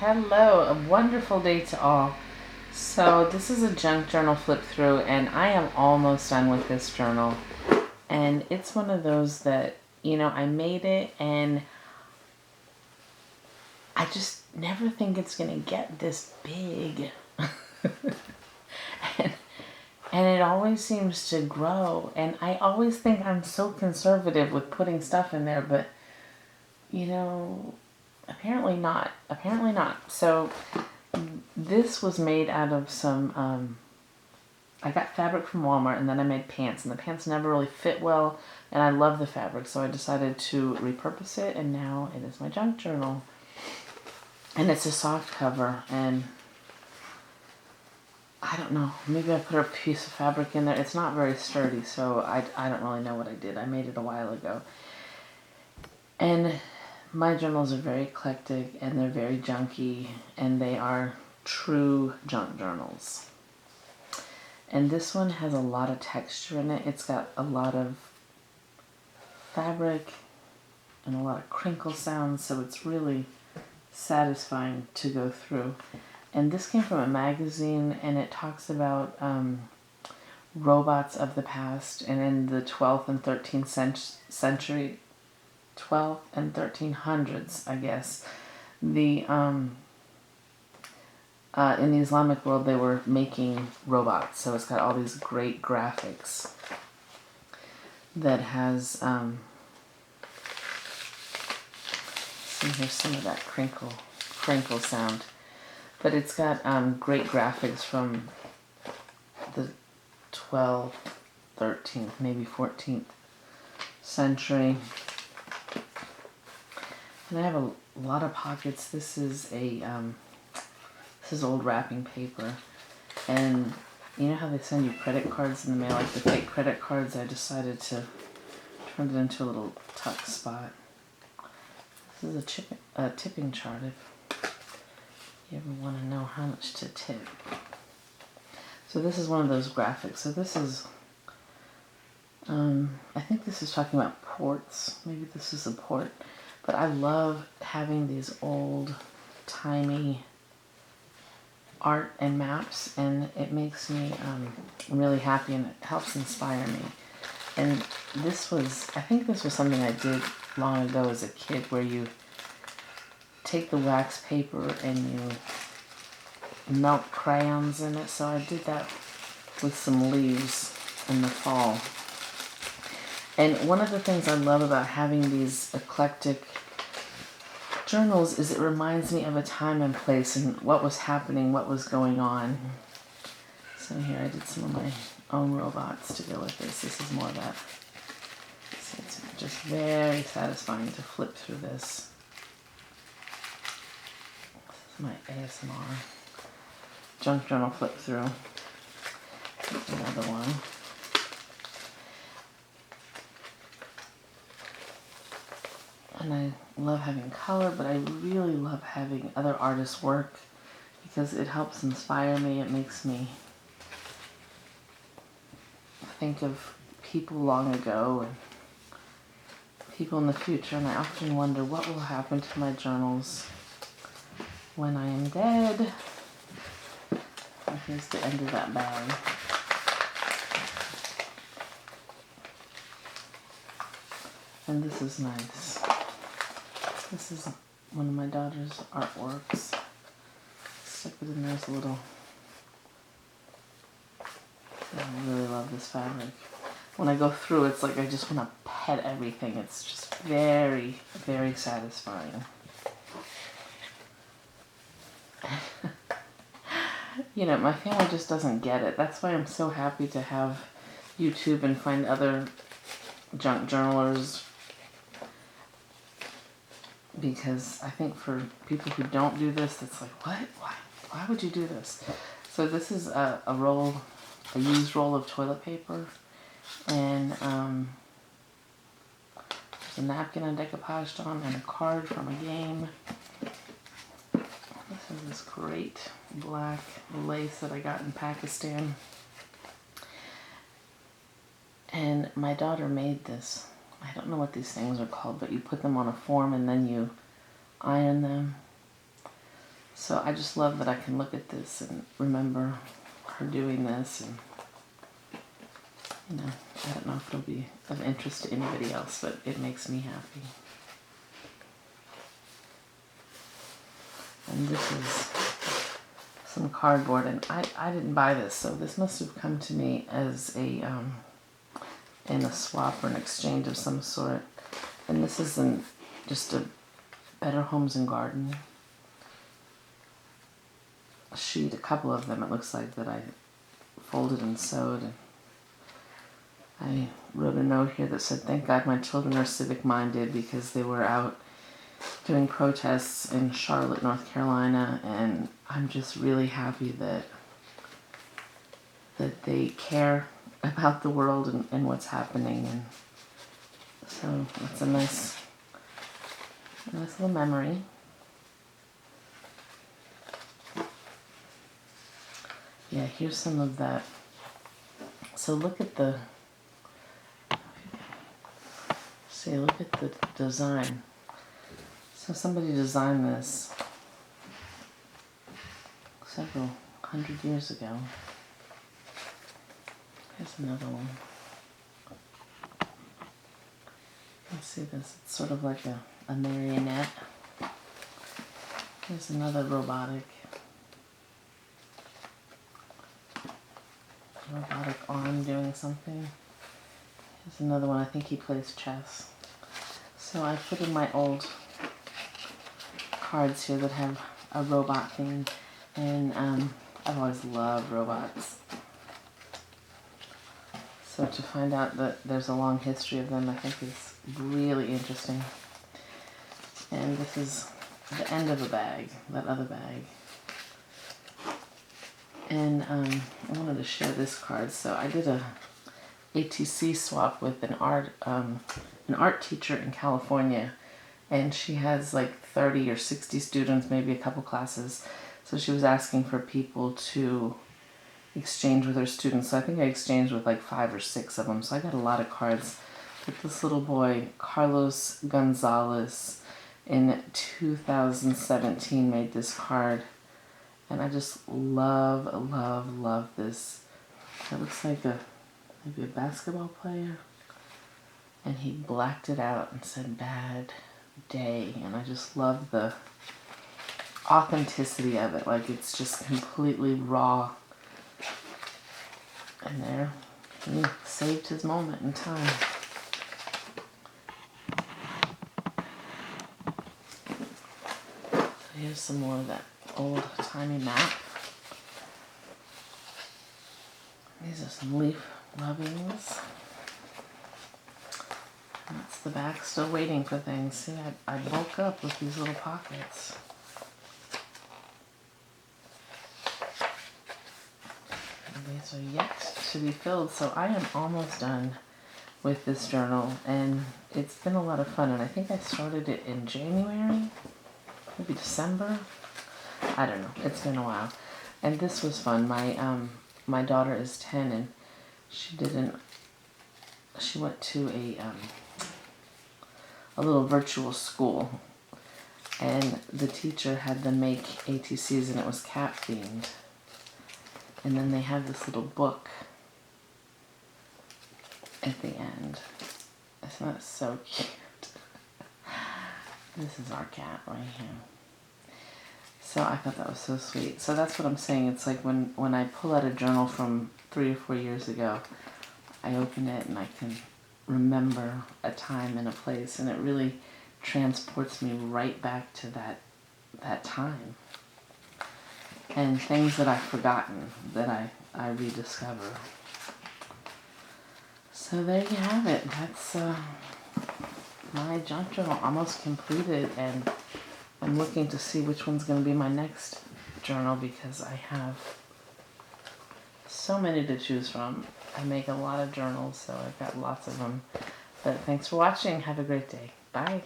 Hello, a wonderful day to all. So this is a junk journal flip through, and I am almost done with this journal. And it's one of those that, I made it and I just never think it's going to get this big. and, and it always seems to grow. And I always think I'm so conservative with putting stuff in there, but, apparently not. Apparently not. So this was made out of some, I got fabric from Walmart and then I made pants, and the pants never really fit well, and I love the fabric, so I decided to repurpose it, and now it is my junk journal. And it's a soft cover, and I don't know, maybe I put a piece of fabric in there. It's not very sturdy, so I don't really know what I did. I made it a while ago. And my journals are very eclectic, and they're very junky, and they are true junk journals. And this one has a lot of texture in it. It's got a lot of fabric and a lot of crinkle sounds, so it's really satisfying to go through. And this came from a magazine, and it talks about robots of the past, and in the 12th and 13th century, 12th and 1300s, I guess, the in the Islamic world, they were making robots, so it's got all these great graphics that has, see, here's some of that crinkle sound, but it's got great graphics from the 12th, 13th, maybe 14th century. And I have a lot of pockets. This is old wrapping paper, and you know how they send you credit cards in the mail, like the fake credit cards? I decided to turn it into a little tuck spot. This is a tipping chart if you ever want to know how much to tip. So this is one of those graphics. So this is, I think this is talking about ports. Maybe this is a port. But I love having these old-timey art and maps, and it makes me really happy, and it helps inspire me. And I think this was something I did long ago as a kid, where you take the wax paper and you melt crayons in it. So I did that with some leaves in the fall. And one of the things I love about having these eclectic journals is it reminds me of a time and place and what was happening, what was going on. So here I did some of my own robots to go with this. This is more of that. So it's just very satisfying to flip through this. This is my ASMR junk journal flip through. Here's another one. And I love having color, but I really love having other artists' work because it helps inspire me. It makes me think of people long ago and people in the future, and I often wonder what will happen to my journals when I am dead. And here's the end of that bag. And this is nice. This is one of my daughter's artworks. Stick it in there as a little. I really love this fabric. When I go through, it's like I just want to pet everything. It's just very, very satisfying. My family just doesn't get it. That's why I'm so happy to have YouTube and find other junk journalers, because I think for people who don't do this, it's like, what? Why would you do this? So this is a used roll of toilet paper, and there's a napkin I decoupaged on, and a card from a game. This is this great black lace that I got in Pakistan. And my daughter made this. I don't know what these things are called, but you put them on a form and then you iron them. So I just love that I can look at this and remember her doing this, and you know, I don't know if it'll be of interest to anybody else, but it makes me happy. And this is some cardboard, and I didn't buy this, so this must have come to me as a in a swap or an exchange of some sort. And this is just a Better Homes and Garden sheet, a couple of them it looks like, that I folded and sewed. And I wrote a note here that said, "Thank God my children are civic minded," because they were out doing protests in Charlotte, North Carolina, and I'm just really happy that they care about the world and what's happening. And so it's a nice little memory. Yeah, here's some of that. So look at the design. So somebody designed this several hundred years ago. Here's another one. Let's see this. It's sort of like a marionette. Here's another robotic arm doing something. Here's another one. I think he plays chess. So I put in my old cards here that have a robot theme, and I've always loved robots. So to find out that there's a long history of them, I think is really interesting. And this is the end of a bag, that other bag. And I wanted to share this card. So I did a ATC swap with an art teacher in California, and she has like 30 or 60 students, maybe a couple classes. So she was asking for people to exchange with her students. So I think I exchanged with like 5 or 6 of them. So I got a lot of cards. But this little boy, Carlos Gonzalez, in 2017 made this card. And I just love, love, love this. It looks like maybe a basketball player. And he blacked it out and said, "Bad day." And I just love the authenticity of it. Like, it's just completely raw. And there, he saved his moment in time. So here's some more of that old-timey map. These are some leaf rubbings. That's the back, still waiting for things. See, I bulk up with these little pockets. And these are yet to be filled, so I am almost done with this journal, and it's been a lot of fun. And I think I started it in January, maybe December. I don't know. It's been a while, and this was fun. My daughter is 10, and she went to a little virtual school, and the teacher had them make ATCs, and it was cat themed. And then they have this little book at the end. Isn't that so cute? This is our cat right here. So I thought that was so sweet. So that's what I'm saying. It's like when I pull out a journal from 3 or 4 years ago, I open it and I can remember a time and a place, and it really transports me right back to that time. And things that I've forgotten that I rediscover. So there you have it. That's my junk journal almost completed, and I'm looking to see which one's going to be my next journal, because I have so many to choose from. I make a lot of journals, so I've got lots of them. But thanks for watching. Have a great day. Bye.